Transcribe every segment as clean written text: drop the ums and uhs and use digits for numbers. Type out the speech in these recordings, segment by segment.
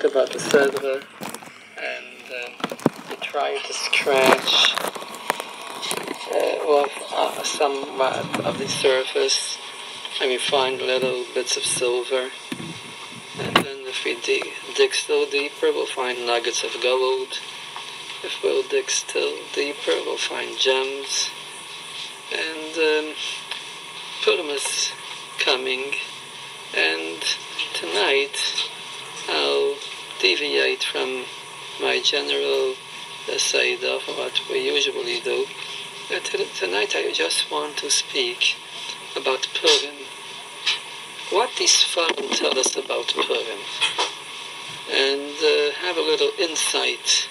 talk about the Sedra, and we try to scratch off somewhat of the surface, and we find little bits of silver. And then if we dig still deeper, we'll find nuggets of gold. If we'll dig still deeper, we'll find gems. And Purim is coming, and tonight I'll deviate from my general Seder, from what we usually do. Tonight I just want to speak about Purim. What these Sfarim tell us about Purim, and have a little insight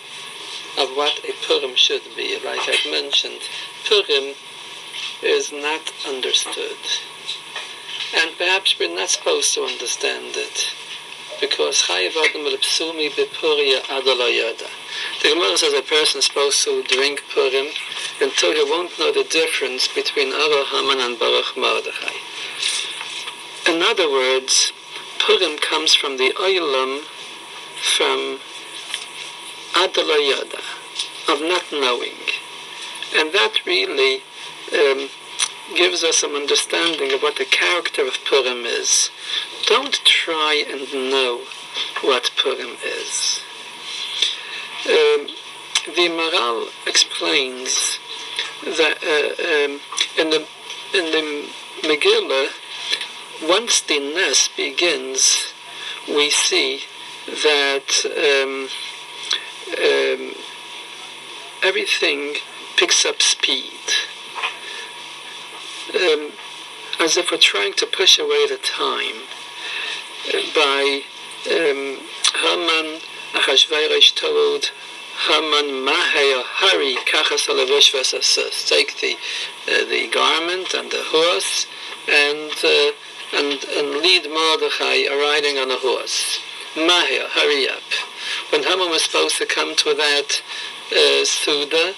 of what a Purim should be. Like I've mentioned, Purim is not understood, and perhaps we're not supposed to understand it, because the Gemara says a person is supposed to drink Purim until he won't know the difference between Ara Haman and Baruch Mordechai. In other words, Purim comes from the Olam, from Adalayada, of not knowing. And that really gives us some understanding of what the character of Purim is. Don't try and know what Purim is. The Maral explains that in the Megillah, once the Nes begins, we see that everything picks up speed, as if we're trying to push away the time. By Haman, Achashverosh told Haman, Mahaya, hurry, kachas alavish v'asasas, take the garment and the horse, and lead Mordechai riding on a horse. Mahia, hurry up. When Haman was supposed to come to that Suda,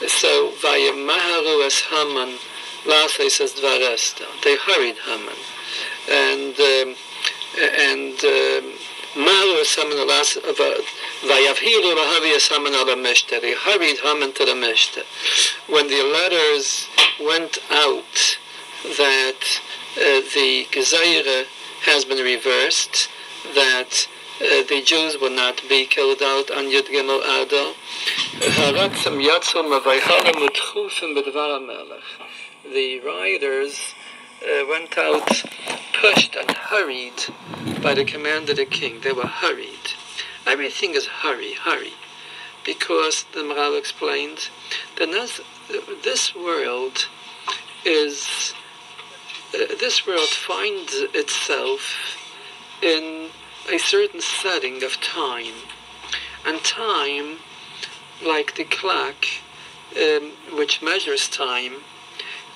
so Vayemaharu as Haman, Lasei says Dvaresta. They hurried Haman. And Maharu as Haman, Vayavhiru Lahavi as Haman ala Meshte. They hurried Haman to the Meshte. When the letters went out that the Gezeira has been reversed, that the Jews will not be killed out on Yud Gimel Adar. The riders went out, pushed and hurried by the command of the king. They were hurried. Everything is hurry, because the Maral explained that this world finds itself in a certain setting of time, and time, like the clock, which measures time,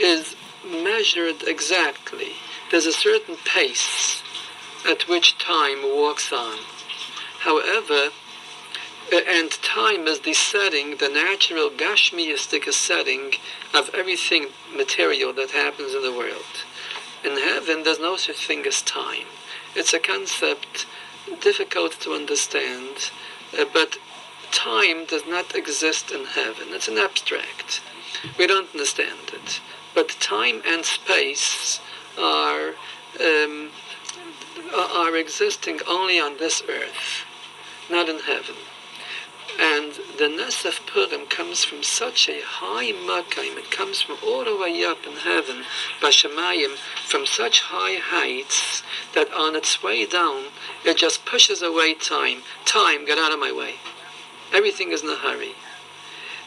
is measured exactly. There's a certain pace at which time walks on. However, and time is the setting, the natural Gashmiyistic setting of everything material that happens in the world. In heaven, there's no such thing as time. It's a concept difficult to understand, but time does not exist in heaven. It's an abstract. We don't understand it. But time and space are existing only on this earth, not in heaven. And the Nes of Purim comes from such a high makayim, it comes from all the way up in heaven, Bashamayim, from such high heights, that on its way down, it just pushes away time. Time, get out of my way. Everything is in a hurry.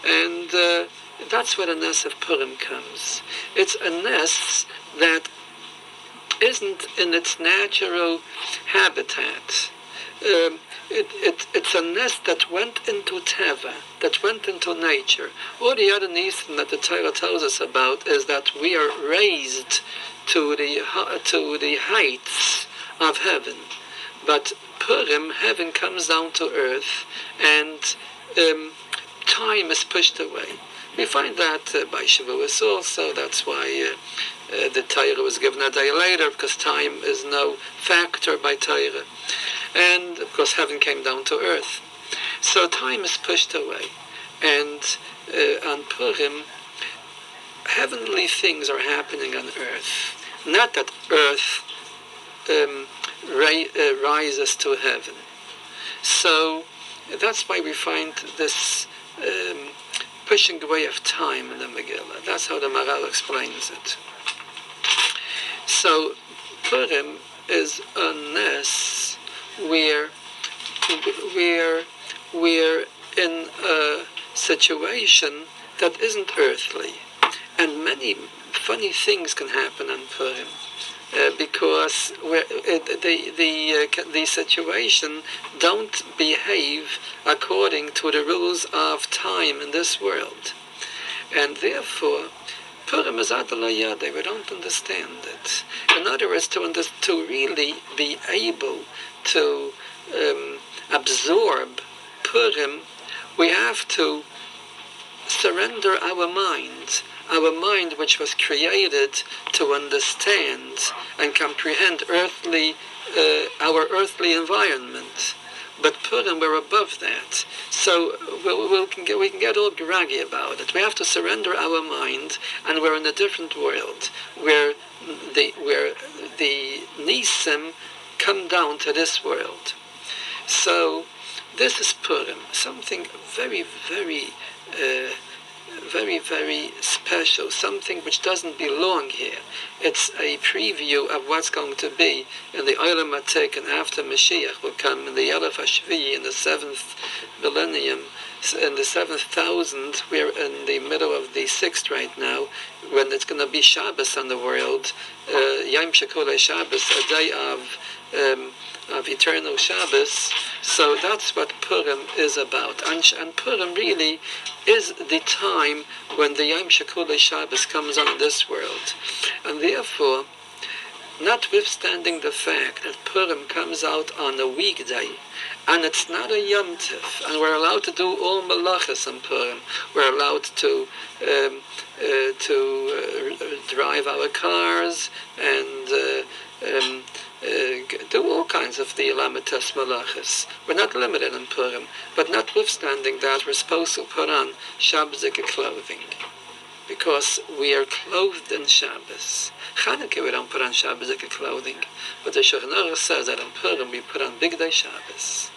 And that's where the Nes of Purim comes. It's a Nes that isn't in its natural habitat. It's a Nes that went into Teva, that went into nature. All the other Nisim that the Torah tells us about is that we are raised to the heights of heaven. But Purim, heaven comes down to earth, and time is pushed away. We find that by Shavuos also. That's why the Torah was given a day later, because time is no factor by Torah. and of course heaven came down to earth. So time is pushed away, and on Purim, heavenly things are happening on earth. Not that earth rises to heaven. So that's why we find this pushing away of time in the Megillah. That's how the Maral explains it. So Purim is a ness where we're in a situation that isn't earthly, and many funny things can happen on Purim. Because the situation don't behave according to the rules of time in this world, and therefore Purim is Adalayade. We don't understand it. In other words, to really be able to absorb Purim, we have to surrender our mind which was created to understand and comprehend our earthly environment. But Purim, we're above that. So we can get all groggy about it. We have to surrender our mind, and we're in a different world where the Nisim come down to this world. So this is Purim, something very, very very special, something which doesn't belong here. It's a preview of what's going to be in the Olam Atik, and after Mashiach will come in the Elef HaShvi'i, in the 7th millennium, in the 7,000. We're in the middle of the 6th right now, when it's going to be Shabbos on the world, Yom Shekolei Shabbos, a day of eternal Shabbos. So that's what Purim is about. And Purim really is the time when the Yom Shekolei Shabbos comes on this world. And therefore, notwithstanding the fact that Purim comes out on a weekday, and it's not a Yom Tif, and we're allowed to do all malachas on Purim, we're allowed to drive our cars and do all kinds of the Lamites malachas. We're not limited in Purim, but notwithstanding that, we're supposed to put on Shabbatic clothing, because we are clothed in Shabbos. Chanukah, we don't put on Shabbatic clothing, but the Shulchan Aruch says that in Purim we put on Big Day Shabbos.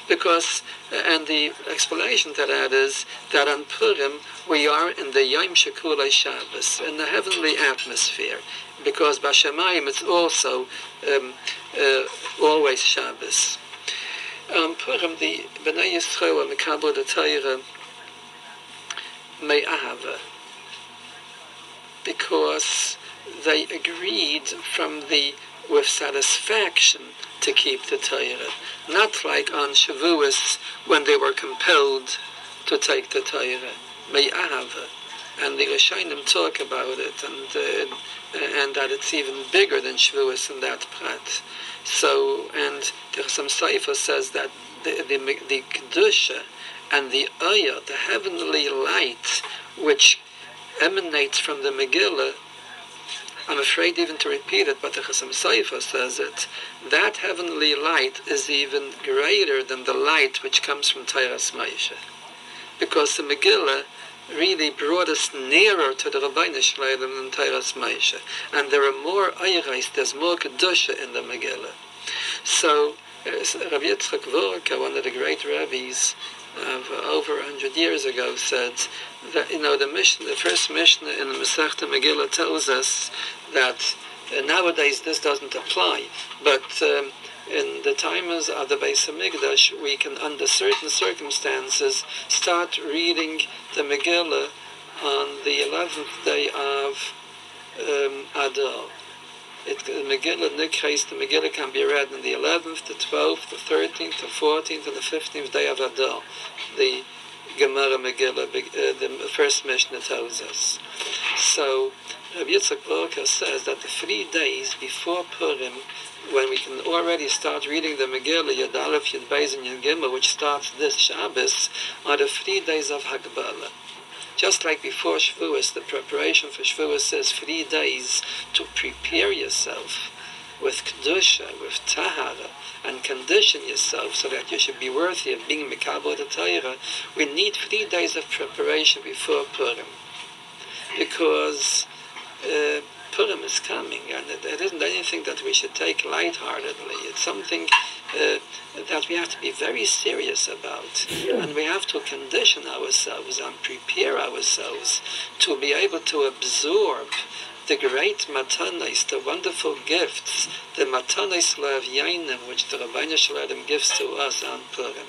Because, and the explanation to that is that on Purim we are in the Yom Shekolei Shabbos, in the heavenly atmosphere, because Bashamayim it's also always Shabbos. On Purim, the Bnei Yisrael are Mekabel the Torah Me'ahava, because they agreed with satisfaction to keep the Torah, not like on Shavuos when they were compelled to take the Torah. Me'ahava, and the Rishonim talk about it, and that it's even bigger than Shavuos in that prat. So, and the Chassam Sofer says that the Kedusha and the Oya, the heavenly light which emanates from the Megillah, I'm afraid even to repeat it, but the Chassam Sofer says it, that heavenly light is even greater than the light which comes from Torah's Moshe. Because the Megillah really brought us nearer to the Rabbeinu Shalom than Torah's Moshe. And there are more Ayrais, there's more Kedusha in the Megillah. So, Rabbi Yitzchak Vorka, one of the great rabbis of over 100 years ago, said that, the first Mishnah in the Masechta Megillah tells us that nowadays this doesn't apply, but in the times of the Beis HaMikdash, we can, under certain circumstances, start reading the Megillah on the 11th day of Adar. The Megillah can be read on the 11th, the 12th, the 13th, the 14th, and the 15th day of Adar. The Gemara Megillah, the first Mishnah tells us. So, Rabbi Yitzchak Vorka says that the 3 days before Purim, when we can already start reading the Megillah, Yud Aleph, Yud Beis, and Yud Gimel, which starts this Shabbos, are the 3 days of Hagbalah. Just like before Shavuos, the preparation for Shavuos says 3 days to prepare yourself with kedusha, with tahara, and condition yourself so that you should be worthy of being mikabel the Torah, we need 3 days of preparation before Purim, because Purim is coming, and it isn't anything that we should take lightheartedly. It's something that we have to be very serious about, and we have to condition ourselves and prepare ourselves to be able to absorb the great matanos, the wonderful gifts, the matanos le'avyainim, which the Rabbeinu Shalom gives to us on Purim.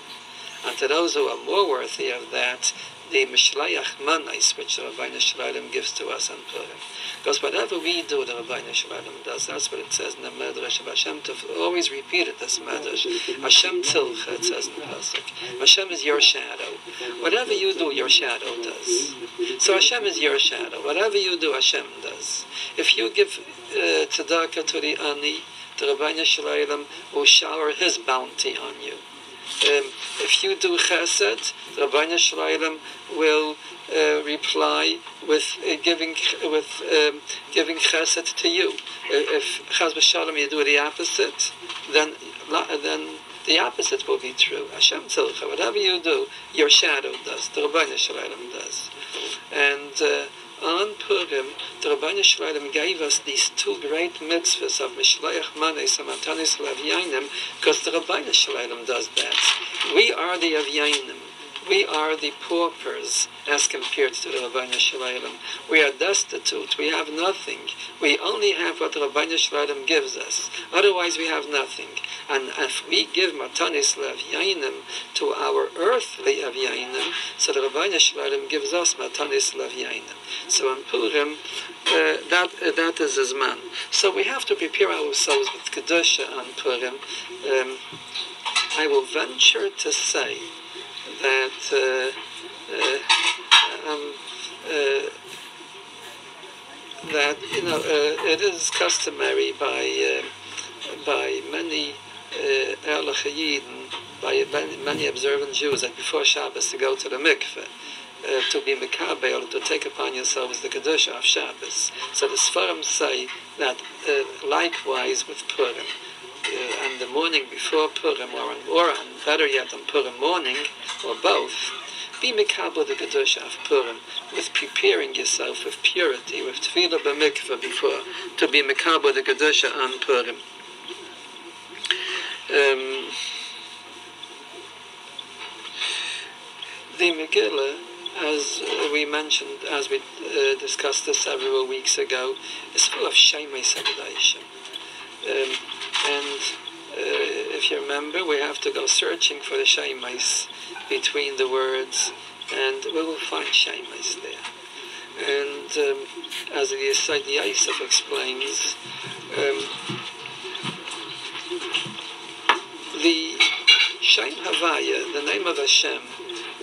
And to those who are more worthy of that, the Mishlayach Manos, which the Rabbeinu Shalom gives to us on Purim. Because whatever we do, the Rabbeinu Shalom does. That's what it says in the Medrash of Hashem. To always repeat it, this Medrash. Hashem Tzilcha, it says in the Pasuk. Hashem is your shadow. Whatever you do, your shadow does. So Hashem is your shadow. Whatever you do, Hashem does. If you give tzedakah to the ani, the Rabbeinu Shalom will shower his bounty on you. If you do chesed, the Rabbeinu Shalom will reply with giving chesed to you. If chas v'shalom you do the opposite, then the opposite will be true. Hashem tzilcha, whatever you do, your shadow does. The Rabbeinu Shalom does. And on Purim, the Rabbeinu Shalom gave us these 2 great mitzvahs of Mishlayach Manos and Matanos Le'avyainim, because the Rabbeinu Shalom does that. We are the Avyainim. We are the paupers as compared to the Rabbeinu Shalom. We are destitute. We have nothing. We only have what the Rabbeinu Shalom gives us. Otherwise, we have nothing. And if we give Matanis Le'avyainim to our earthly Avyainim, so the Rabbeinu Shalom gives us Matanis Le'avyainim. So on Purim, that is his man. So we have to prepare ourselves with Kedusha on Purim. I will venture to say that it is customary by many Erlich Yidden, by many observant Jews, that before Shabbos to go to the mikveh, to be mekabel, to take upon yourselves the kedusha of Shabbos. So the Sfarim say that likewise with Purim, and the morning before Purim, or better yet on Purim morning, or both, be mekabel the kedusha of Purim, with preparing yourself with purity, with tefillah b'mikveh before, to be mekabel the kedusha on Purim. The Megillah, as we mentioned, as we discussed this several weeks ago, is full of Shemei Sakadashim. And if you remember, we have to go searching for the Shemeis between the words, and we will find Shemeis there. And as the Yisrael Yosef explains, the Shem Havaya, the name of Hashem,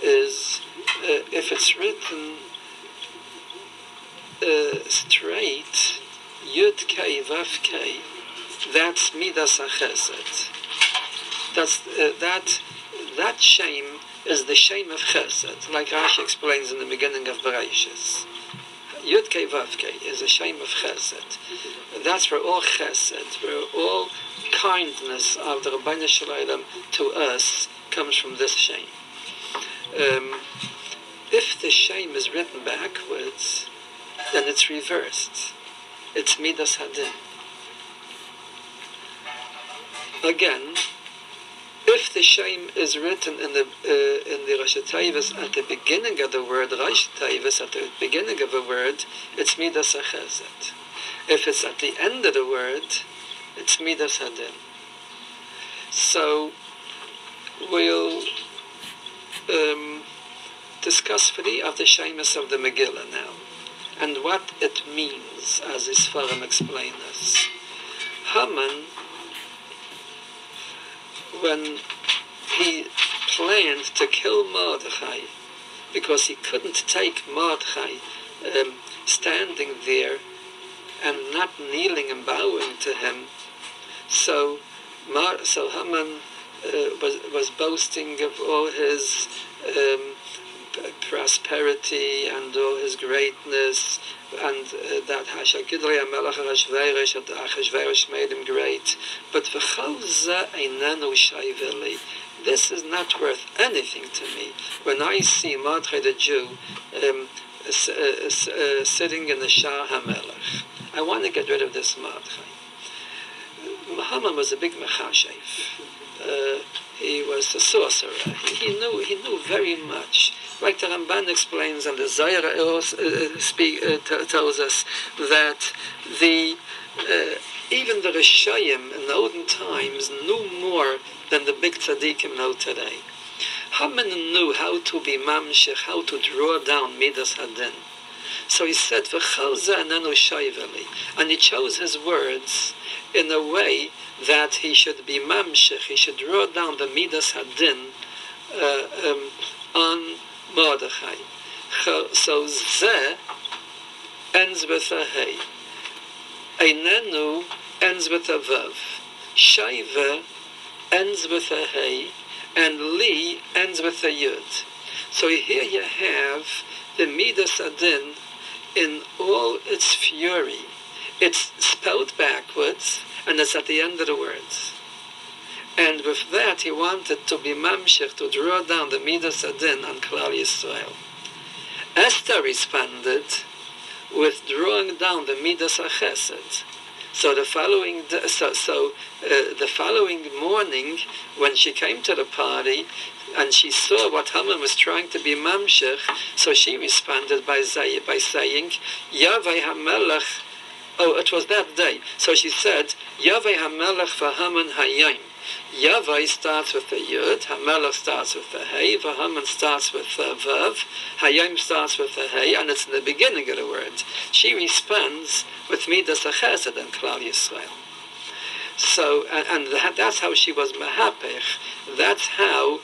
is, if it's written straight, Yud Kei Vav Kei, that's Midas HaChesed. That Shem is the Shem of Chesed, like Rashi explains in the beginning of Bereshis. Yud Kei Vav Kei is a Shem of Chesed. That's where all Chesed, where all kindness of the Rabbeinu Shalom to us comes from this Shem. If the Shem is written backwards, then it's reversed. It's Midas Hadin. Again, if the Shem is written in the Rosh Teivos at the beginning of the word, Rosh Teivos at the beginning of a word, it's Midas HaChesed. If it's at the end of the word, it's Midas Hadin. So we'll discuss 3 of the Shemus of the Megillah now, and what it means, as his Sfarim explain us. Haman, when he planned to kill Mordechai, because he couldn't take Mordechai standing there and not kneeling and bowing to him, so Haman was boasting of all his prosperity and all his greatness, and that Hashakidrei HaMelech Achashverosh made him great. But v'chol zeh einenu shayveh li. This is not worth anything to me. When I see Mordechai the Jew sitting in the Shah HaMelech, I want to get rid of this Mordechai. Haman was a big mechashev. He was a sorcerer. He knew very much. Like the Ramban explains, and the Zohar tells us that even the Rishayim in the olden times knew more than the big tzaddikim know today. Haman knew how to be mamshech, how to draw down midas hadin. So he said, "V'chol zeh einenu shayveh li," and he chose his words in a way that he should be mamshech, he should draw down the midas hadin on Mordechai. So zeh ends with a hey, einenu ends with a vav, shayveh ends with a hey, and li ends with a yud. So here you have the midas hadin in all its fury. It's spelled backwards, and it's at the end of the words. And with that, he wanted to be mamshech, to draw down the midas hadin on Klal Yisrael. Esther responded with drawing down the midas hachesed. So the following morning, when she came to the party and she saw what Haman was trying to be mamshech, so she responded by saying, Yavei HaMelech. Oh, it was that day. So she said, Yavei HaMelech v'Haman hayim. Yavei starts with the Yud, HaMelech starts with the Hey, v'Haman starts with the Vav, Hayim starts with the Hey, and it's in the beginning of the word. She responds with Midas HaChesed and Klal Yisrael. So, and that's how she was Mahapech. That's how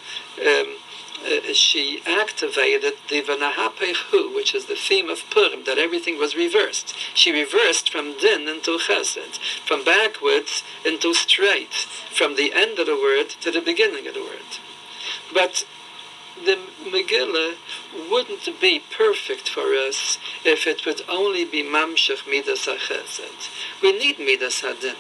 she activated the V'nahapechu, which is the theme of Purim, that everything was reversed. She reversed from Din into Chesed, from backwards into straight, from the end of the word to the beginning of the word. But the Megillah wouldn't be perfect for us if it would only be Mamshech Midas HaChesed. We need Midas Hadin.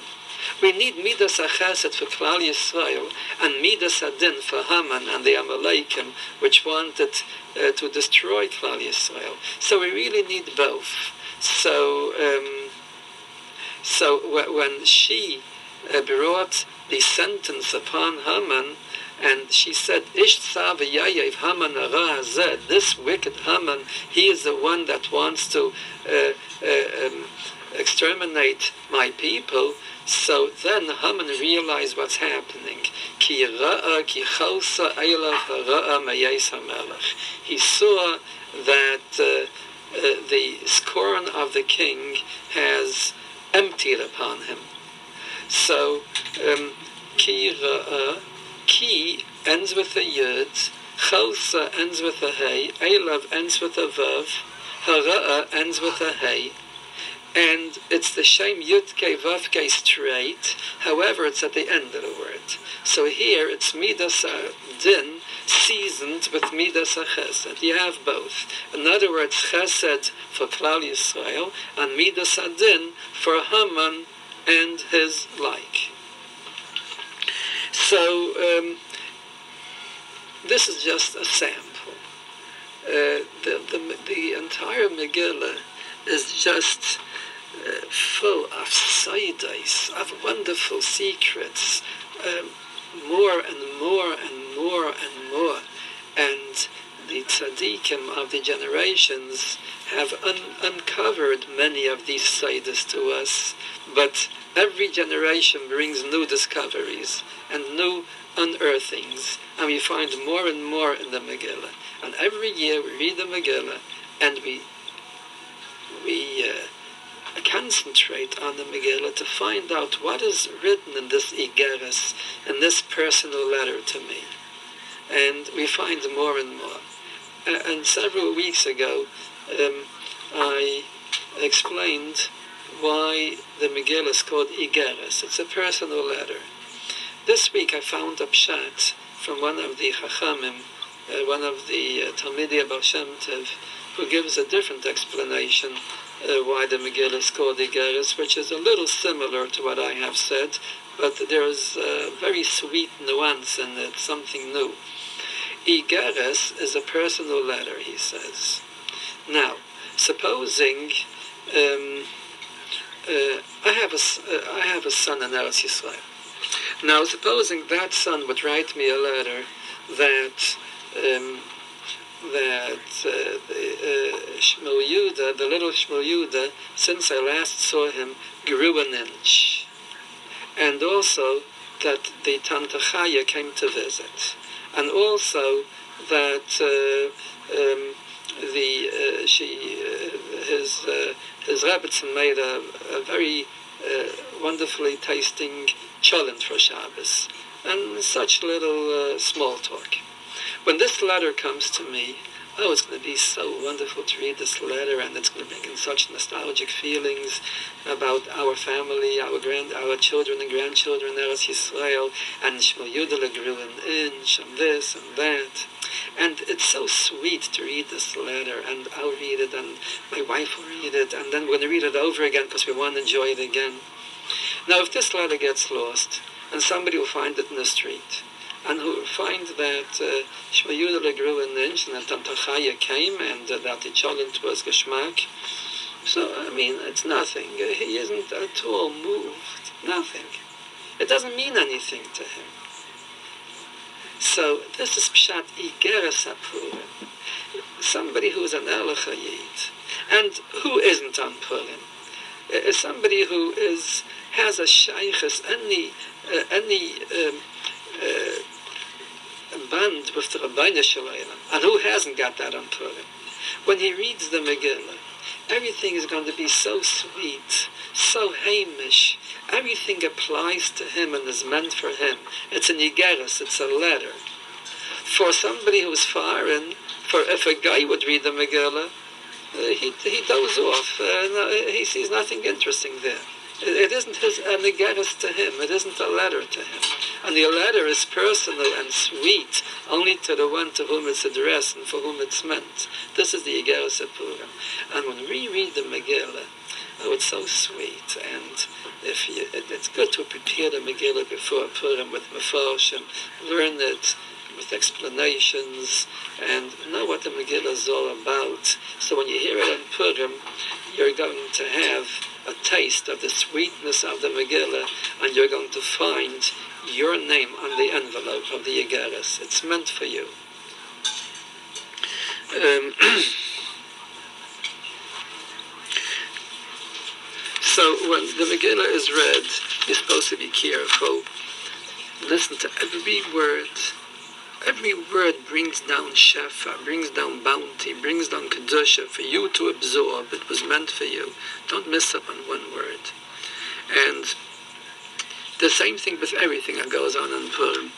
We need Midas HaChesed for Klal Yisrael and Midas Hadin for Haman and the Amalekim, which wanted to destroy Klal Yisrael. So we really need both. So when she brought the sentence upon Haman, and she said, Ish tza v'yayev Haman hara hazeh, this wicked Haman, he is the one that wants to exterminate my people. So then Haman realized what's happening. Ki ra'a ki chalsa eilav hara'a mayes hamelech. He saw that the scorn of the king has emptied upon him. So ki ra'a, ki ends with a yud, chalsa ends with a hey, eilav ends with a vav, hara'a ends with a hey. And it's the Shem Yudke Vavke straight, however it's at the end of the word. So here it's Midas Din seasoned with Midas HaChesed. You have both. In other words, Chesed for Klal Yisrael and Midas Din for Haman and his like. So this is just a sample. The entire Megillah is just full of sidais, of wonderful secrets, more and more and more and more. And the tzaddikim of the generations have uncovered many of these sidais to us, but every generation brings new discoveries and new unearthings, and we find more and more in the Megillah. And every year we read the Megillah, and we concentrate on the Megillah to find out what is written in this Igeres, in this personal letter to me. And we find more and more. And several weeks ago, I explained why the Megillah is called Igeres. It's a personal letter. This week I found a pshat from one of the Chachamim one of the Talmidei of Baal Shem Tov, who gives a different explanation why the Megillah is called Igeres, which is a little similar to what I have said, but there is a very sweet nuance in it, something new. Igeres is a personal letter, he says. Now, supposing I have a son in Eretz Yisrael. Now, supposing that son would write me a letter that Shmuel Yehuda, the little Shmuel Yehuda, since I last saw him, grew an inch, and also that the Tante Chaya came to visit, and also that his Rebbetzin made a very wonderfully tasting cholent for Shabbos, and such little small talk. When this letter comes to me, oh, it's going to be so wonderful to read this letter, and it's going to bring in such nostalgic feelings about our family, our children and grandchildren in Eretz Yisrael, and Shmuel Yehuda grew an inch, and this and that. And it's so sweet to read this letter, and I'll read it, and my wife will read it, and then we're going to read it over again because we want to enjoy it again. Now, if this letter gets lost, and somebody will find it in the street, and who will find that Shmuel Yehuda grew an inch, and that Tante Chaya came, and that the cholent was geschmack, so, I mean, it's nothing. He isn't at all moved. Nothing. It doesn't mean anything to him. So this is Pshat Igeres HaPurim. Somebody who is an Elach Yid, and who isn't on Purim, is somebody who has a shaykhus, any band with the Rabbeinu Shalom, and who hasn't got that on Purim. When he reads the Megillah, everything is going to be so sweet, so Hamish. Everything applies to him and is meant for him. It's an Igeres, it's a letter. For somebody who's foreign, if a guy would read the Megillah, he dozes off. He sees nothing interesting there. It isn't an Igeres to him. It isn't a letter to him. And the letter is personal and sweet, only to the one to whom it's addressed and for whom it's meant. This is the Igeres of Purim. And when we read the Megillah, oh, it's so sweet, and it's good to prepare the Megillah before Purim with Mefarshim, learn it with explanations, and know what the Megillah is all about. So when you hear it on Purim, you're going to have a taste of the sweetness of the Megillah, and you're going to find your name on the envelope of the Igeres. It's meant for you. So when the Megillah is read, you're supposed to be careful. Listen to every word. Every word brings down shefa, brings down bounty, brings down kedusha for you to absorb. It was meant for you. Don't miss up on one word. And the same thing with everything that goes on in Purim.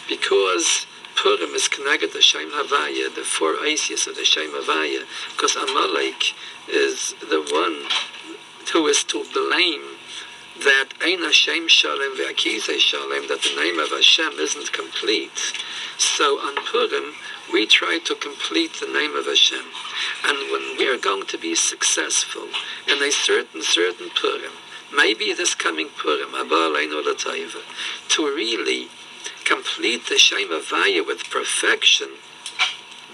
Because Purim is connected to Shem Havaya, the four Isis of the Shem Havaya, because Amalek is the one who is to blame that Ein Hashem Shalem Ve'akizeh Shalem, that the name of Hashem isn't complete. So on Purim, we try to complete the name of Hashem. And when we're going to be successful in a certain Purim, maybe this coming Purim, Abba Aleinu L'Taiva, to really complete the Shem Havaya with perfection,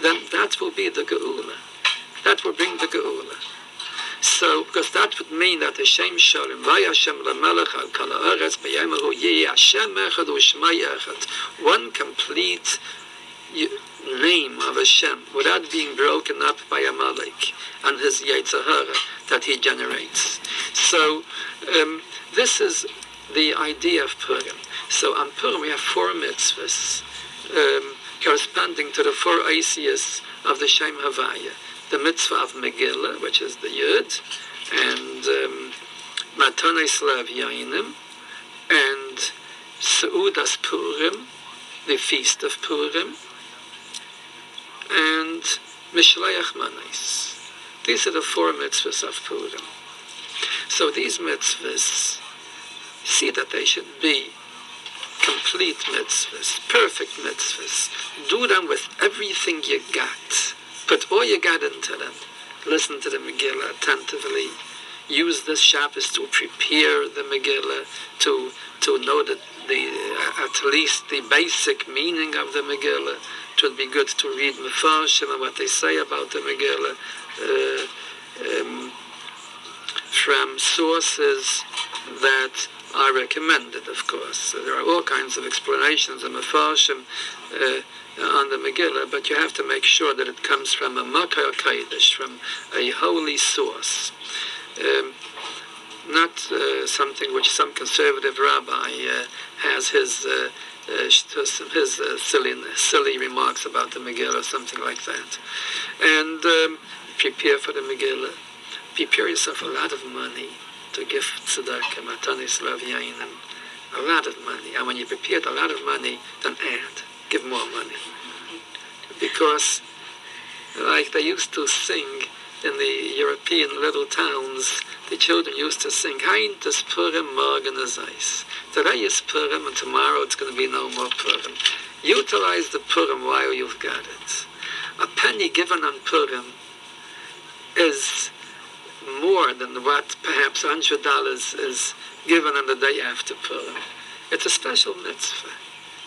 then that will be the Geula. That will bring the Geula. So, because that would mean that Hashem Shalom, Vay Hashem LaMelech Al Kol Haaretz B'Yemahu Yehi Hashem Echad U'Shmai Echad, one complete name of Hashem, without being broken up by Amalek and his Yetzer Hara that he generates. So, this is the idea of Purim. So on Purim we have four mitzvahs corresponding to the four Isis of the Shem Havaya. The mitzvah of Megillah, which is the Yud, and Matanei Slav Yainim, and Seudas Purim, the feast of Purim, and Mishleach Manos. These are the four mitzvahs of Purim. So these mitzvahs, see that they should be complete mitzvahs, perfect mitzvahs. Do them with everything you got. Put all you got into them. Listen to the Megillah attentively. Use this Shabbos to prepare the Megillah, to know that at least the basic meaning of the Megillah. It would be good to read Mefarshim and what they say about the Megillah from sources that are recommended, of course. So there are all kinds of explanations in Mefarshim on the Megillah, but you have to make sure that it comes from a Makar Kodesh, from a holy source. Not something which some conservative rabbi has his silly remarks about the Megillah or something like that. And prepare for the Megillah. Prepare yourself a lot of money to give tzedakah, matanis lavyayin, a lot of money. And when you prepared a lot of money, then give more money. Because, like they used to sing in the European little towns, the children used to sing, Heint is Purim, morgen is Eis. Today is Purim, and tomorrow it's going to be no more Purim. Utilize the Purim while you've got it. A penny given on Purim is more than what perhaps $100 is given on the day after Purim. It's a special mitzvah.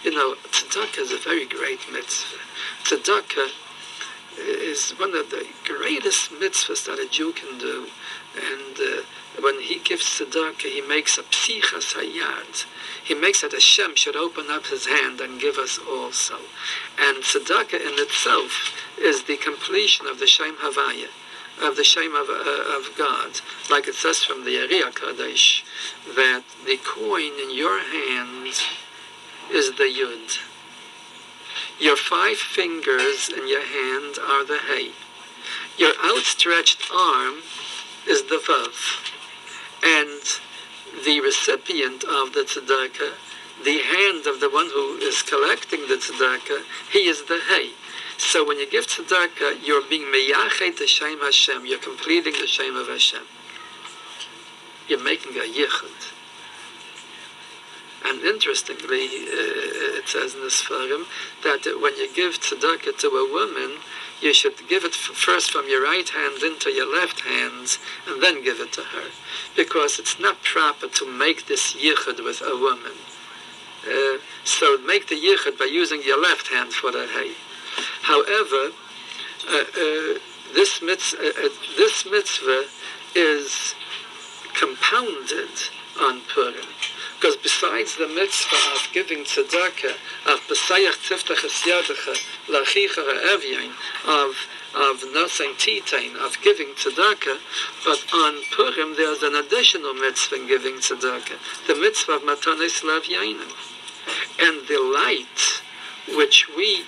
You know, tzedakah is a very great mitzvah. Tzedakah is one of the greatest mitzvahs that a Jew can do. And when he gives tzedakah, he makes a psichas hayad. He makes that Hashem should open up his hand and give us also. And tzedakah in itself is the completion of the Shem Havaya, of the Shem of God. Like it says from the Ariya Kadesh, that the coin in your hand is the Yud. Your 5 fingers in your hand are the Hey. Your outstretched arm is the Vav. And the recipient of the tzedakah, the hand of the one who is collecting the tzedakah, he is the Hey. So when you give tzedakah, you're being meyachet the Shem Hashem. You're completing the Shem of Hashem. You're making a yichud. And interestingly, it says in this forum that when you give tzedakah to a woman, you should give it first from your right hand into your left hand, and then give it to her. Because it's not proper to make this yichud with a woman. So make the yichud by using your left hand for the hay. However, this mitzvah is compounded on Purim. Because besides the mitzvah of giving tzedakah, of b'sayach tiftach es yadecha, l'achicha ha'evyain, of nosing titain, of giving tzedakah, but on Purim there's an additional mitzvah in giving tzedakah, the mitzvah of matanis lavyain. And the light which we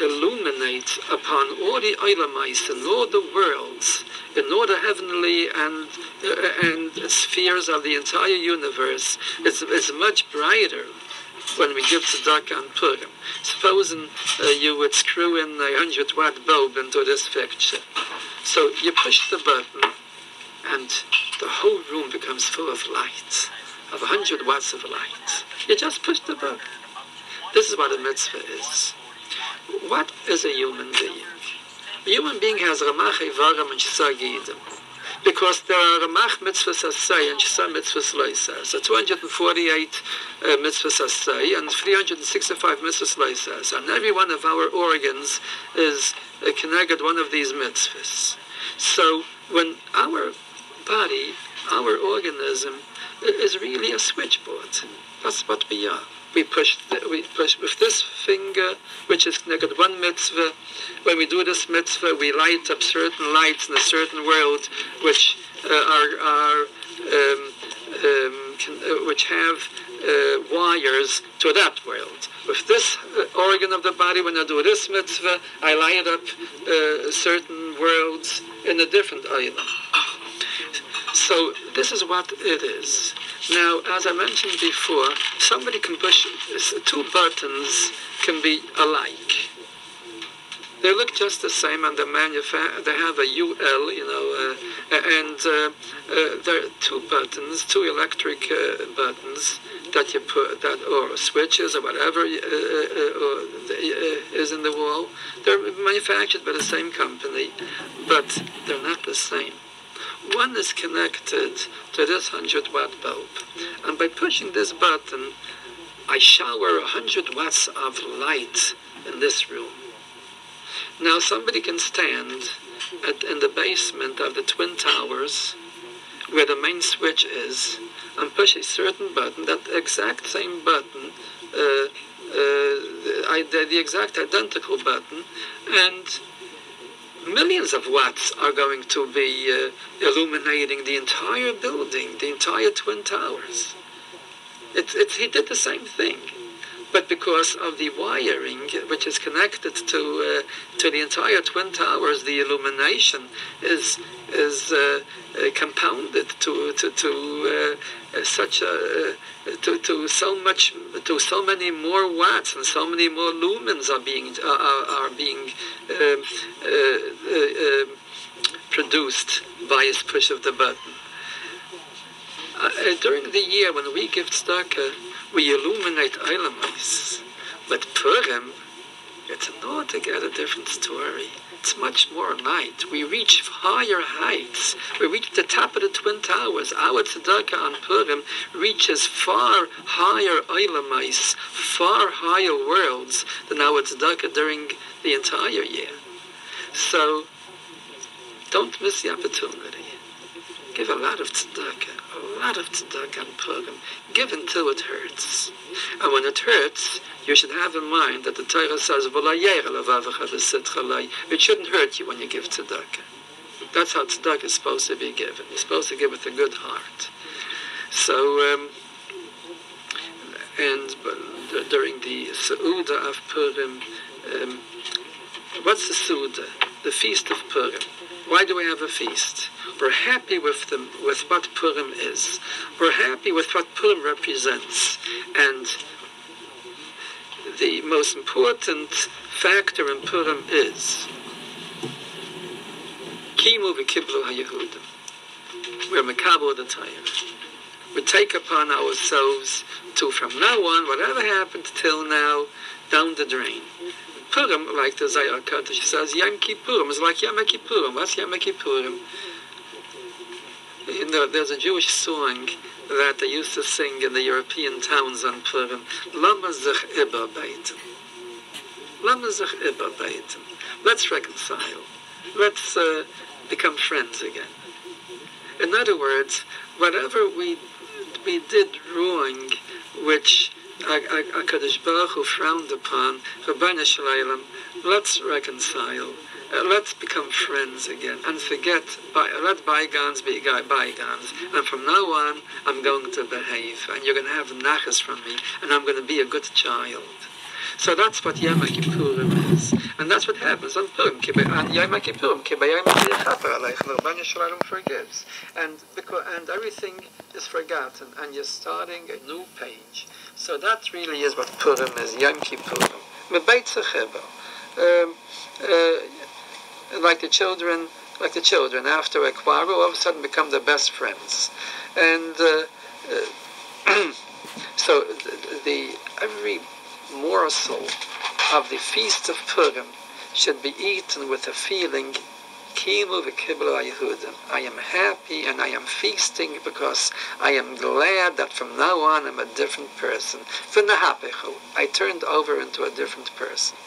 illuminate upon all the olamais and all the worlds, in all the heavenly and spheres of the entire universe, is much brighter when we give tzedakah on Purim. Supposing you would screw in a 100-watt bulb into this fixture. So you push the button and the whole room becomes full of light, of 100 watts of light. You just push the button. This is what a mitzvah is. What is a human being? A human being has Ramach Ivaram and Shisa Gidim. Because there are Ramach mitzvahs asay and Shisa mitzvahs loisas. So 248 mitzvahs asay and 365 mitzvahs loisas. And every one of our organs is connected one of these mitzvahs. So when our body, our organism, is really a switchboard. That's what we are. We push with this finger, which is connected one mitzvah. When we do this mitzvah, we light up certain lights in a certain world, which which have wires to that world. With this organ of the body, when I do this mitzvah, I light up certain worlds in a different item. So this is what it is. Now, as I mentioned before, somebody can push 2 buttons can be alike. They look just the same, and they have a UL, and there are 2 buttons, 2 electric buttons that you put that, or switches, or whatever is in the wall. They're manufactured by the same company, but they're not the same. One is connected to this 100-watt bulb, and by pushing this button, I shower 100 watts of light in this room. Now somebody can stand in the basement of the Twin Towers, where the main switch is, and push a certain button, that exact same button, the exact identical button, and millions of watts are going to be illuminating the entire building, the entire Twin Towers. He did the same thing, but because of the wiring which is connected to the entire Twin Towers, the illumination is compounded to so many more watts, and so many more lumens are being produced by his push of the button. During the year when we give tzedakah, we illuminate Eilamais. But Purim, it's an altogether different story. It's much more light. We reach higher heights. We reach the top of the Twin Towers. Our tzedakah on Purim reaches far higher Eilamais, far higher worlds than our tzedakah during the entire year. So, don't miss the opportunity. Give a lot of tzedakah on Purim. Give until it hurts. And when it hurts, you should have in mind that the Torah says, it shouldn't hurt you when you give tzedakah. That's how tzedakah is supposed to be given. You're supposed to give with a good heart. So, during the Seudah of Purim, what's the Seudah? The feast of Purim. Why do we have a feast? We're happy with what Purim is. We're happy with what Purim represents. And the most important factor in Purim is Kimu v'kiblu ha-Yehudim. We're mekabel the Torah. We take upon ourselves to, from now on, whatever happened till now, down the drain. Purim, like the Zayar Kaddish says, Yom Kippurim is like Yom Kippurim. What's Yom Kippurim? You know, there's a Jewish song that they used to sing in the European towns on Purim. Lama zich iba beitem. Lama zich iba beitem. Let's reconcile. Let's become friends again. In other words, whatever we did wrong, which HaKadosh Baruch Hu frowned upon, Rabbeinu Shalom, let's reconcile. Let's become friends again and let bygones be bygones. And from now on, I'm going to behave, and you're going to have nachas from me, and I'm going to be a good child. So that's what Yom Kippurim is, and that's what happens on Purim. On Yom Kippurim, Rabbeinu Shalom forgives, and everything is forgotten, and you're starting a new page. So that really is what Purim is. Yom Kippurim. Like the children, after a quarrel, all of a sudden become the best friends. And so every morsel of the feast of Purim should be eaten with a feeling, Kimu v'kiblu ha-Yehudim. I am happy and I am feasting because I am glad that from now on I'm a different person. V'nahapechu, I turned over into a different person.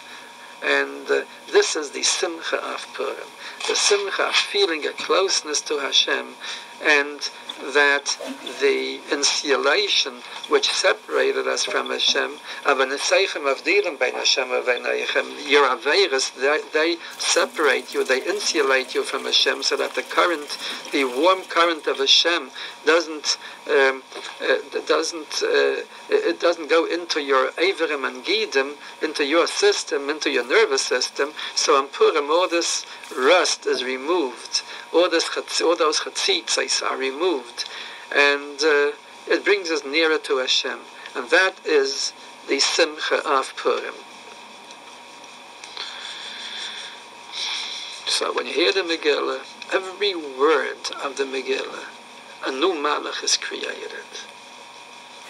And this is the simcha of Purim, the simcha of feeling a closeness to Hashem, and that the insulation which separated us from Hashem, your averis, they separate you, they insulate you from Hashem, so that the warm current of Hashem doesn't go into your averim and gidim, into your system, into your nervous system. So on Purim, all this rust is removed. All those chatzitzos are removed, and it brings us nearer to Hashem, and that is the simcha of Purim. So when you hear the Megillah, every word of the Megillah, a new malach is created.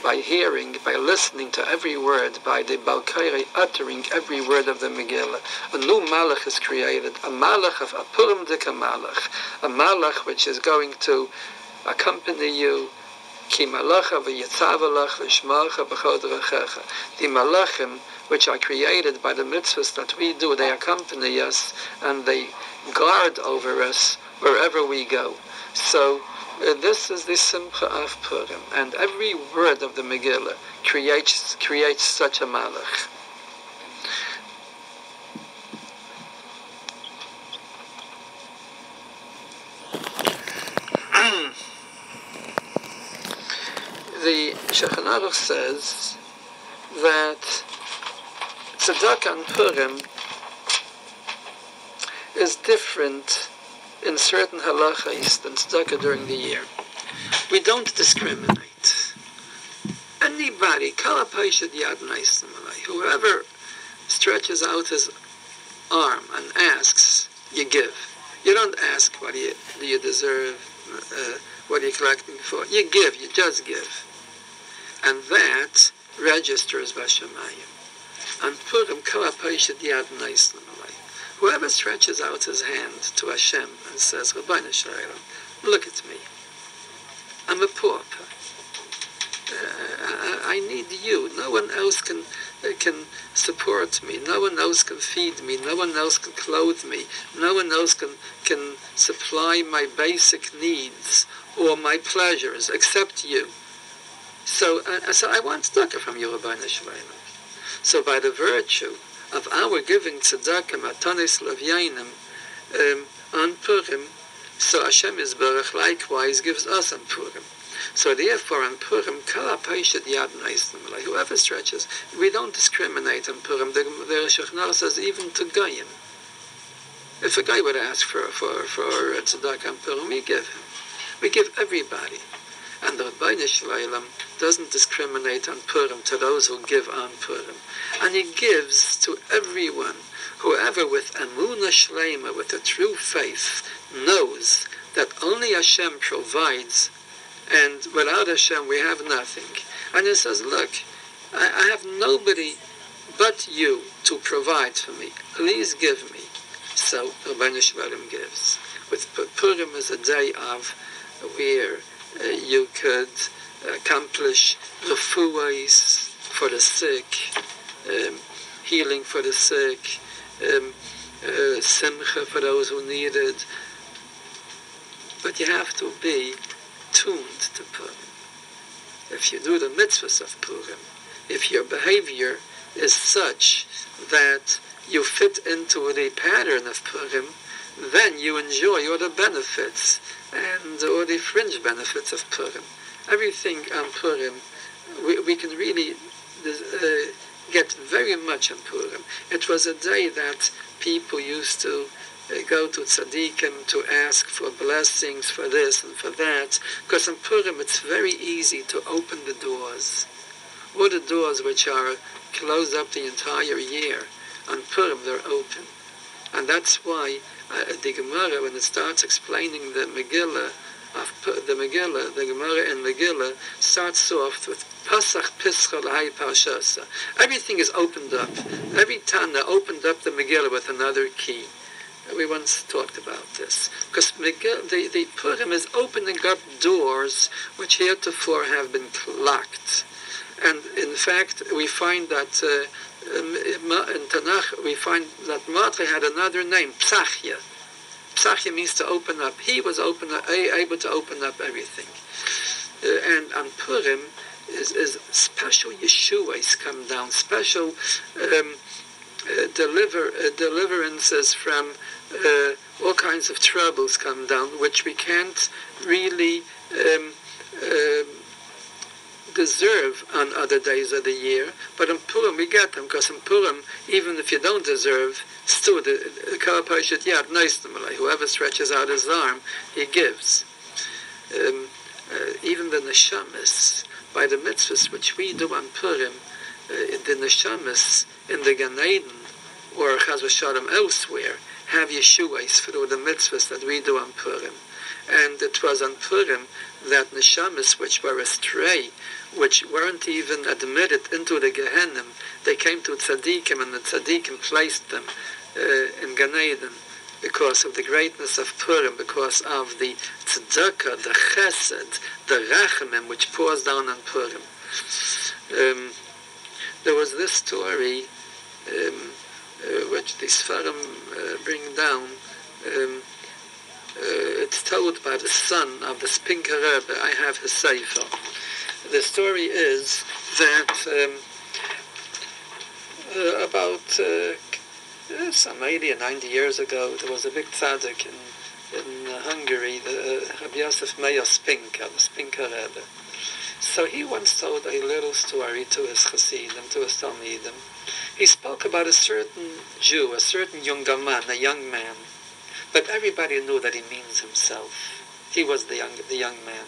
by hearing, by listening to every word, by the Balkairi uttering every word of the Megillah. A new Malach is created, a Malach of a Purim Dika Malach, a Malach which is going to accompany you. Ki malacha v'yitzavalach v'shmacha b'chod rechecha. The malachim, which are created by the mitzvahs that we do, they accompany us and they guard over us wherever we go. So this is the simcha of Purim, and every word of the Megillah creates such a malach. The Shulchan Aruch says that tzedakah on Purim is different in certain halachas than tzedakah during the year. We don't discriminate. Anybody, whoever stretches out his arm and asks, you give. You don't ask, do you deserve, what are you collecting for? You give, you just give. And that registers Vashamayim. And Purim, whoever stretches out his hand to Hashem and says, Rabbeinu Shalom, look at me. I'm a pauper. I need you. No one else can support me. No one else can feed me. No one else can clothe me. No one else can supply my basic needs or my pleasures except you. So I want tzedakah from you, Rabbeinu Shalom. So by the virtue of our giving tzedakah, matanis levyainim, on Purim, so Hashem Yisbarach likewise gives us on Purim. So therefore on Purim, whoever stretches, we don't discriminate on Purim. The Shulchan Aruch says even to Goyim. If a guy would ask for tzedakah on Purim, we give him. We give everybody. And the Rabbeinu Shalom doesn't discriminate on Purim to those who give on Purim. And he gives to everyone, whoever with Emunah Shlema, with a true faith, knows that only Hashem provides, and without Hashem we have nothing. And he says, look, I have nobody but you to provide for me. Please give me. So Rabbeinu Shalom gives. With Purim is a day of where you could accomplish refuahs for the sick, healing for the sick, simcha for those who need it. But you have to be tuned to Purim. If you do the mitzvahs of Purim, if your behavior is such that you fit into the pattern of Purim, then you enjoy all the benefits and all the fringe benefits of Purim. Everything on Purim, we can really get very much on Purim. It was a day that people used to go to tzaddikim to ask for blessings for this and for that, because on Purim it's very easy to open the doors. All the doors which are closed up the entire year, on Purim they're open. And that's why the Gemara, when it starts explaining the Megillah, the Gemara in Megillah starts off with Pasach Pischa L'hai Parshasa. Everything is opened up. Every Tana opened up the Megillah with another key. We once talked about this. Because the Purim is opening up doors which heretofore have been locked. And in fact, we find that in Tanakh, we find that Matre had another name, Psachya. Psachya means to open up. He was able to open up everything. And on Purim is special Yeshuas come down, special deliverances from all kinds of troubles come down, which we can't really deserve on other days of the year, but in Purim we get them, because in Purim, even if you don't deserve, still whoever stretches out his arm, he gives. Even the neshamas, by the mitzvahs which we do on Purim, the neshamas in the Gan Eden, or Chaz v'Shalom elsewhere, have Yeshuas through the mitzvahs that we do on Purim. And it was on Purim that neshamas which were astray, which weren't even admitted into the Gehenna, they came to tzaddikim, and the tzaddikim placed them in Gan Eden because of the greatness of Purim, because of the tzedakah, the chesed, the rachamim which pours down on Purim. There was this story which the Sfarim bring down. It's told by the son of the Spinker Rebbe. I have his sefer. The story is that about some 80 or 90 years ago, there was a big tzaddik in Hungary, the Rabbi Yosef Meir Spinker, the Spinker Rebbe. So he once told a little story to his Hasidim, to his Talmidim. He spoke about a certain Jew, a certain younger man, a young man. But everybody knew that he means himself. He was the young man.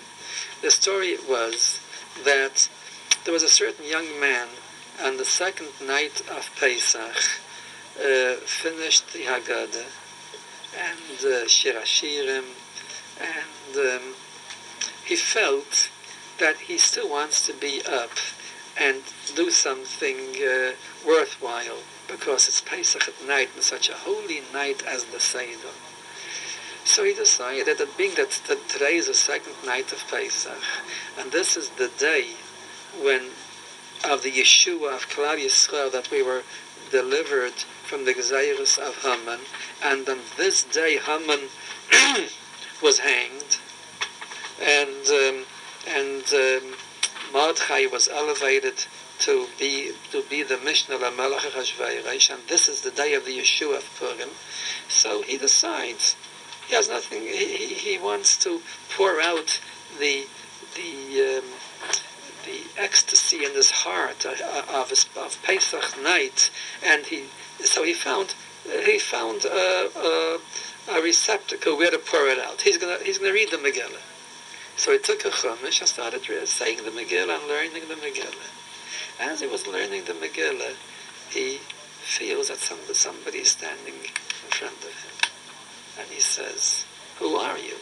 The story was that there was a certain young man on the second night of Pesach, finished the Haggadah and Shir HaShirim, and he felt that he still wants to be up and do something worthwhile, because it's Pesach at night, and such a holy night as the Seder. So he decided that being that today is the second night of Pesach, and this is the day when of the Yeshua of Klal Yisrael, that we were delivered from the Gzeirus of Haman, and on this day Haman was hanged, and Mordechai was elevated to be the Mishnah LaMelech HaShveiresh, and this is the day of the Yeshua of Purim. So he decides he has nothing. He wants to pour out the ecstasy in his heart of Pesach night, and he found a receptacle where to pour it out. He's gonna read the Megillah. So he took a chumash and started saying the Megillah and learning the Megillah. As he was learning the Megillah, he feels that somebody is standing in front of him. And he says, "Who are you?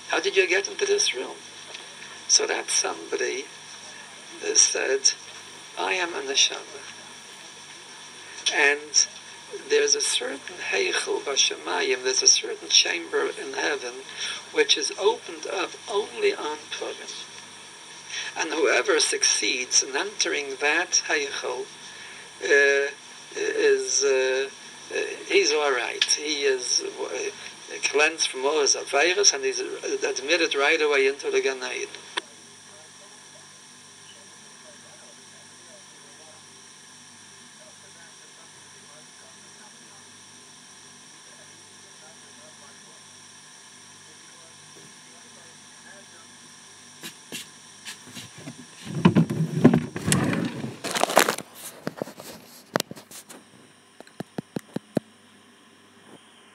How did you get into this room?" So that somebody said, "I am a neshama. And there's a certain heichel b'shamayim, there's a certain chamber in heaven which is opened up only on Purim. And whoever succeeds in entering that heichel he's all right. He is cleansed from all his virus, and he's admitted right away into the Gan Eden."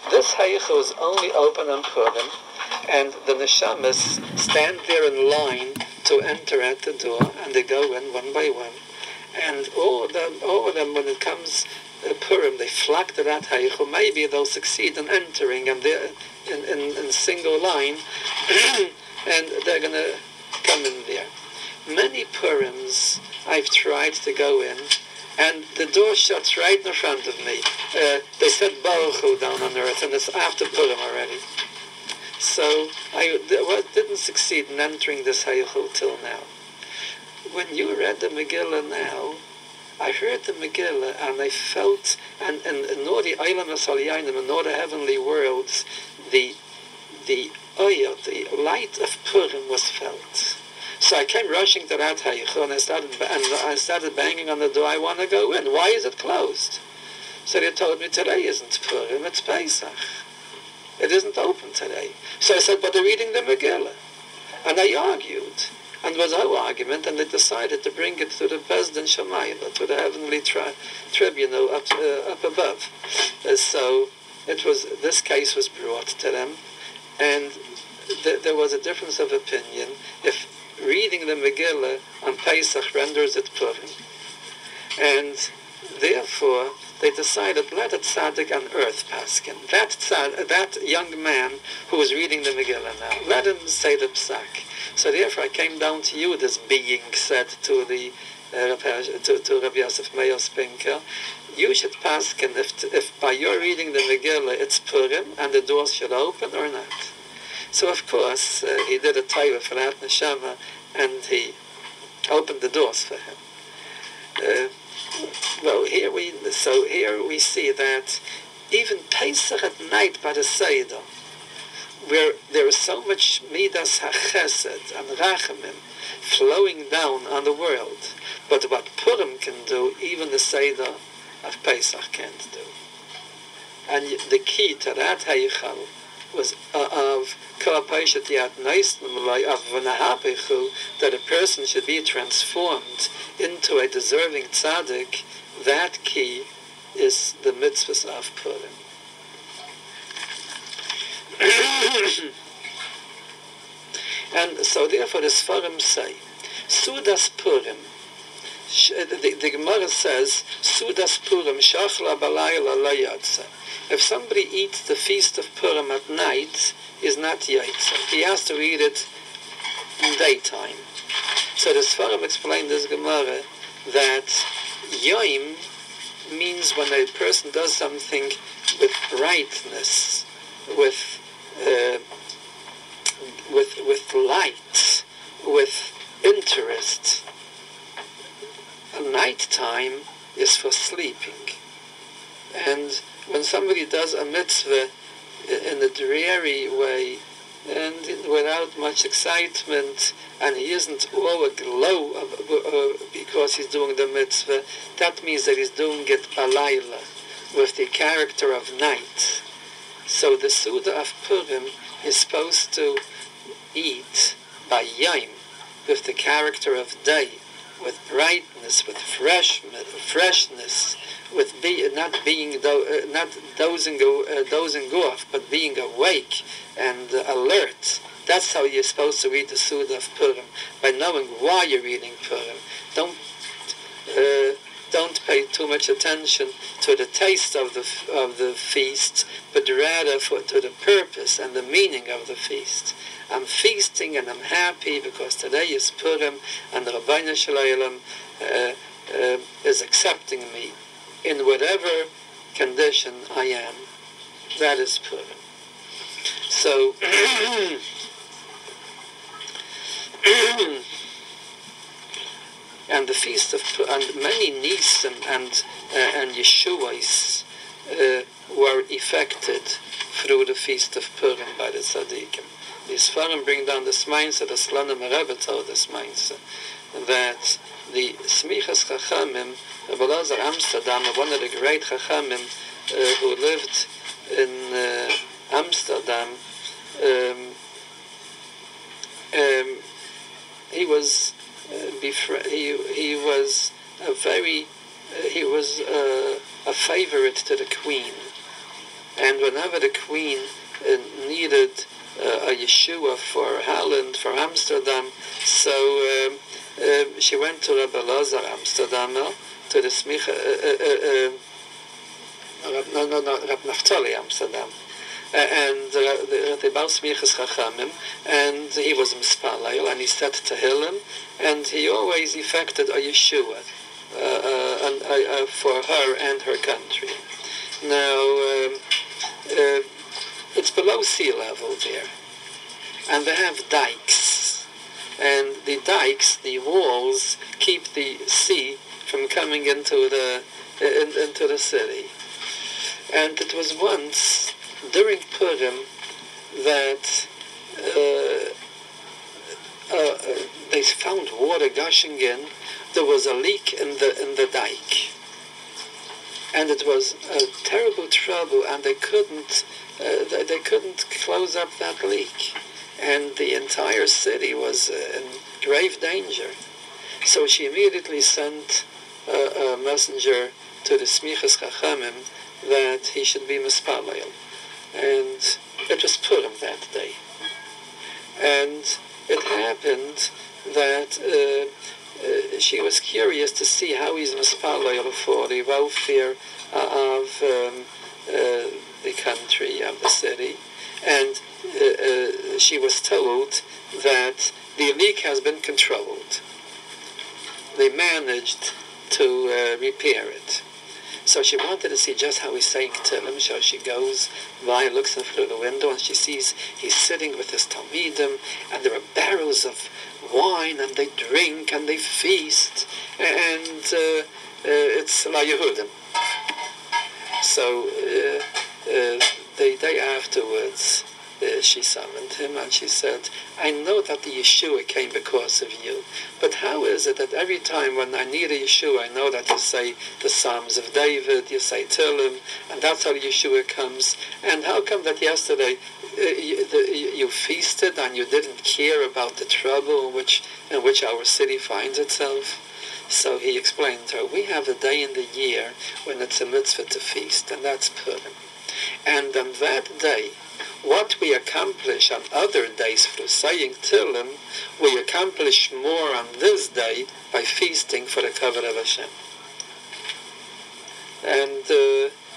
This heichel is only open on Purim, and the neshamas stand there in line to enter at the door, and they go in one by one. And all of them, when it comes Purim, they flock to that heichel. Maybe they'll succeed in entering, and they're in single line, and they're going to come in there. Many Purims I've tried to go in, and the door shuts right in front of me. They said Baruch Hu down on earth, and it's after Purim already. So I didn't succeed in entering this heichel till now. When you read the Megillah now, I heard the Megillah, and I felt, and in all the Eilam Asalyanim, in all the heavenly worlds, the oil, the light of Purim was felt. So I came rushing to that heichel, and I started banging on the door. I want to go in. Why is it closed? So they told me, today isn't Purim, it's Pesach. It isn't open today. So I said, but they're reading the Megillah. And I argued. And there was a whole argument, and they decided to bring it to the Bezdin Shamayim, to the heavenly tribunal up above. So this case was brought to them, and there was a difference of opinion if reading the Megillah on Pesach renders it Purim. And therefore, they decided, let a tzaddik on earth paskin. That young man who was reading the Megillah now, let him say the psak. So therefore I came down to you, this being said to the to Rabbi Yosef Meir Spinker, you should paskin if by your reading the Megillah it's Purim and the doors should open or not. So of course he did a taiva for that neshama and he opened the doors for him. Here we see that even Pesach at night by the Seder, where there is so much midas hachesed and rachamim flowing down on the world, but what Purim can do, even the Seder of Pesach can't do. And the key to that heichal was of that a person should be transformed into a deserving tzaddik. That key is the mitzvahs of Purim. And so therefore the Sfarim say, Sudas Purim, the Gemara says, Sudas Purim, Shachla Balayla Layatza. If somebody eats the feast of Purim at night, is not Yaitza. He has to eat it in daytime. So the Sfarim explained this Gemara that Yom means when a person does something with rightness, with light, with interest. Night time is for sleeping. And when somebody does a mitzvah in a dreary way and without much excitement, and he isn't all aglow because he's doing the mitzvah, that means that he's doing it balayla, with the character of night. So the Suda of Purim is supposed to eat by Yom, with the character of day, with brightness, with freshness, with not dozing off, but being awake and alert. That's how you're supposed to read the Suda of Purim, by knowing why you're reading Purim. Don't pay too much attention to the taste of the feast, but rather to the purpose and the meaning of the feast. I'm feasting and I'm happy because today is Purim and the Rabbeinu Shalom is accepting me in whatever condition I am. That is Purim. So, and the feast of and many Nisan and Yeshuas were effected through the feast of Purim by the Tzaddikim. The Sfarim bring down this mindset, the Slanim Rebbe told this mindset, that the Smichas Chachamim, Rebbe Lazar Amsterdam, one of the great Chachamim who lived in Amsterdam, he was a favorite to the Queen, and whenever the Queen needed a Yeshua for Holland, for Amsterdam, so she went to Rebbe Lazar Amsterdam, to the Smicha, Reb Naftali Amsterdam, and the Baal Smichas Chachamim, and he was Mispalel, and he said Tehillim, and he always effected a Yeshua for her and her country. Now, it's below sea level there, and they have dikes, and the dikes, the walls, keep the sea from coming into the city. And it was once during Purim that they found water gushing in. There was a leak in the dike, and it was a terrible trouble, and they couldn't close up that leak, and the entire city was in grave danger. So she immediately sent a messenger to the Smichas Chachamim that he should be Mispalel, and it was Purim that day. And it happened that she was curious to see how he's mispalel for the welfare of the country, of the city. And she was told that the leak has been controlled. They managed to repair it. So she wanted to see just how he's saying Tehillim. So she goes by, looks in through the window, and she sees he's sitting with his Talmidim, and there are barrels of wine, and they drink, and they feast, and it's La Yehudim. So the day afterwards, she summoned him and she said, I know that the Yeshua came because of you, but how is it that every time when I need a Yeshua, I know that you say the Psalms of David, you say Tehillim, and that's how Yeshua comes, and how come that yesterday you feasted and you didn't care about the trouble in which our city finds itself? So he explained to her, we have a day in the year when it's a mitzvah to feast, and that's Purim. And on that day, what we accomplish on other days through saying Tehillim, we accomplish more on this day by feasting for the cover of Hashem. And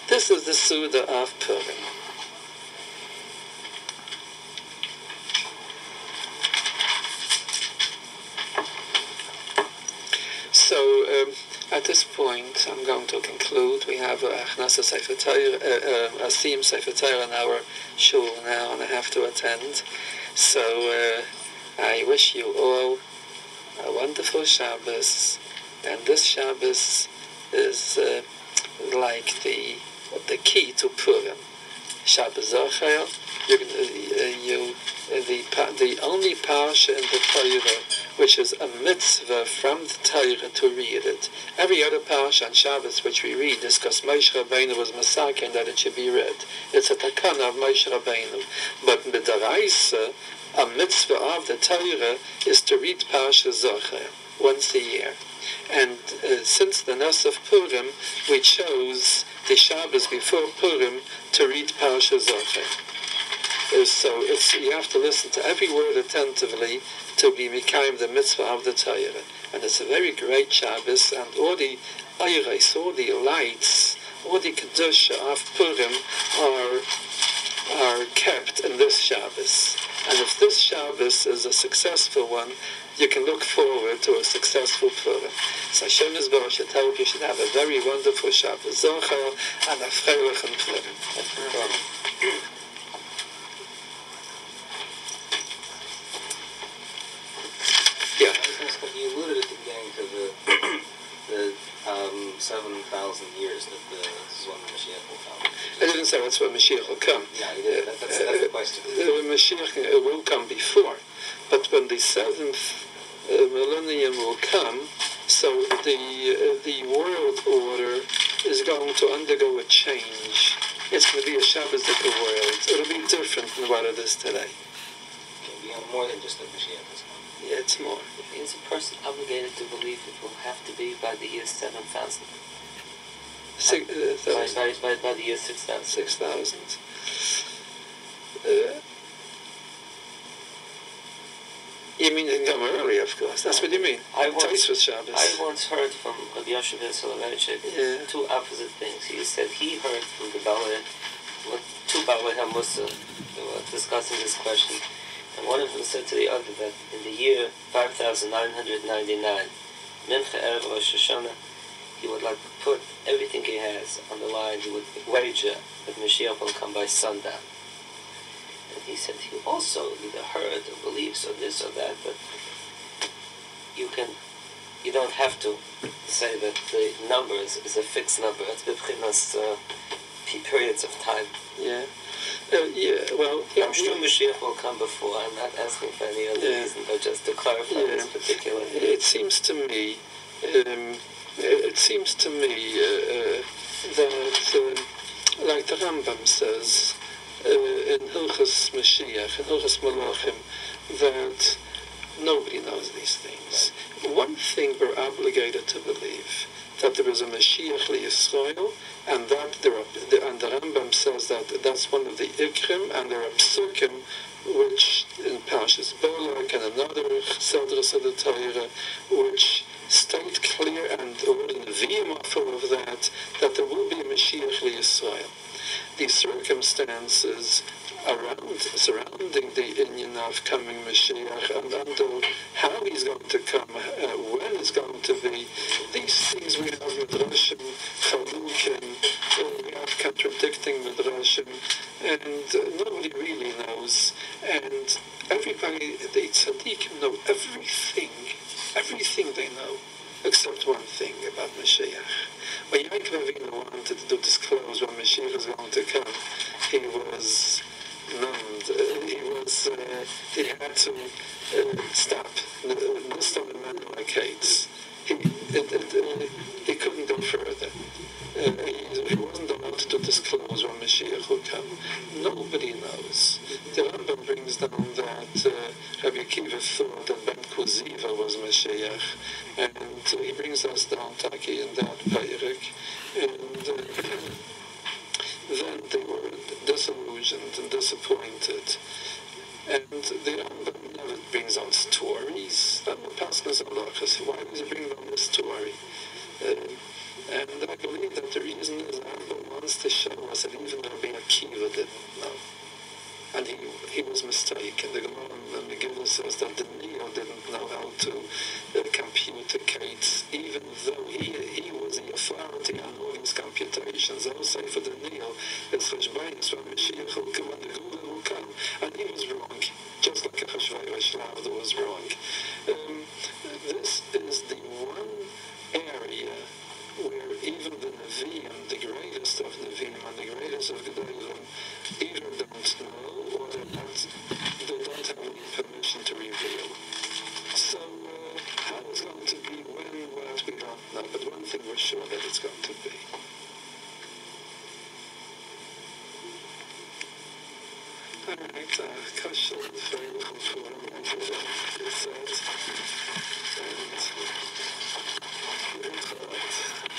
this is the Suda of Purim. So at this point, I'm going to conclude. We have Achnasa Sefer Torah, a theme Sefer Torah in our shul now, and I have to attend. So I wish you all a wonderful Shabbos, and this Shabbos is like the key to Purim. Shabbos Zocher, the only parsha in the Torah which is a mitzvah from the Torah to read it. Every other parsha on Shabbos which we read is because Moshe Rabbeinu was Masakin and that it should be read. It's a takana of Moshe Rabbeinu. But B'daraisa, a mitzvah of the Torah is to read Parsha Zocher once a year. And since the Nas of Purim, we chose the Shabbos before Purim to read Parsha Zocher. So you have to listen to every word attentively to be Mikayim, the mitzvah of the Torah. And it's a very great Shabbos, and all the ayres, all the lights, all the Kedusha of Purim are kept in this Shabbos. And if this Shabbos is a successful one, you can look forward to a successful Purim. So Hashem Yisborach should help you should have a very wonderful Shabbos Zocher and a freilichen Purim. Yeah. You alluded at the beginning to the 7,000 years that this is when the Mashiach will come. I didn't say that's when Mashiach will come. Yeah, you did. That's the question. Mashiach will come before, but when the seventh millennium will come, so the world order is going to undergo a change. It's going to be a Shabbatic world. It'll be different than what it is today. It'll be more than just a Mashiach is coming. Yeah, it's more. Is a person obligated to believe it will have to be by the year 7,000? By the year 6,000. 6,000. You mean it can come early, of course. That's what you mean. I once heard from Rabbi Yosef Soloveitchik two opposite things. He said he heard from the two Balei HaMussar who were discussing this question. And one of them said to the other that in the year 5,999, Mincha Erev Rosh Hashanah, he would like to put everything he has on the line. He would wager that Mashiach will come by sundown. And he said he also either heard or believes or this or that, but you don't have to say that the number is a fixed number. It's b'chinas periods of time. Yeah. Well, I'm sure Mashiach will come before. I'm not asking for any other reason, but just to clarify this particular. It seems to me that like the Rambam says in Hilchos Mashiach, in Hilchos Malachim, that nobody knows these things. One thing we're obligated to believe, that there is a Mashiach LeYisrael, and that and the Rambam says that that's one of the Ikrim, and there are Psukim, which in Parshas Balak and another Chesed of the Torah, which state surrounding the Inyan of coming Mashiach, and under how he's going to come, when it's going to be. These things we have Midrashim, Chalukin, we have contradicting Midrashim, and nobody really knows. And everybody, the tzaddikim know everything they know, except one thing about Mashiach. When Yaakov Avinu wanted to disclose when Mashiach is going to come, he was numbed. He had to stop. Nistam and Manamakites. He couldn't go further. He wasn't allowed to disclose when Mashiach would come. Nobody knows. The Rambam brings down that Rabbi Akiva thought that Ben Kuziva was Mashiach, and he brings us down Taki in that Peirik, and then they were disillusioned and disappointed. And the Rambam never brings out stories. Rambam Pascha's halachas. Why does he bring down this story? And I believe that the reason is Rambam wants to show us that even Rabbi Akiva didn't know. And he was mistaken. The Gemara in Megillah says that the Neo didn't know how to computicate, even though he was the authority on all these computations. I will say for the Neo, it's Cheshbainis, when Mashiach will come, when the Gula will come, and he was wrong, just like Achashverosh Ravda was wrong. This is the one area where even the Nevi'im, the greatest of Nevi'im and the greatest of Gedolim, either don't know or they don't have any permission to reveal. So how it's going to be, when, what, we don't know. But one thing we're sure that it's going to be. Alright, Kashal, very purim, like it said. And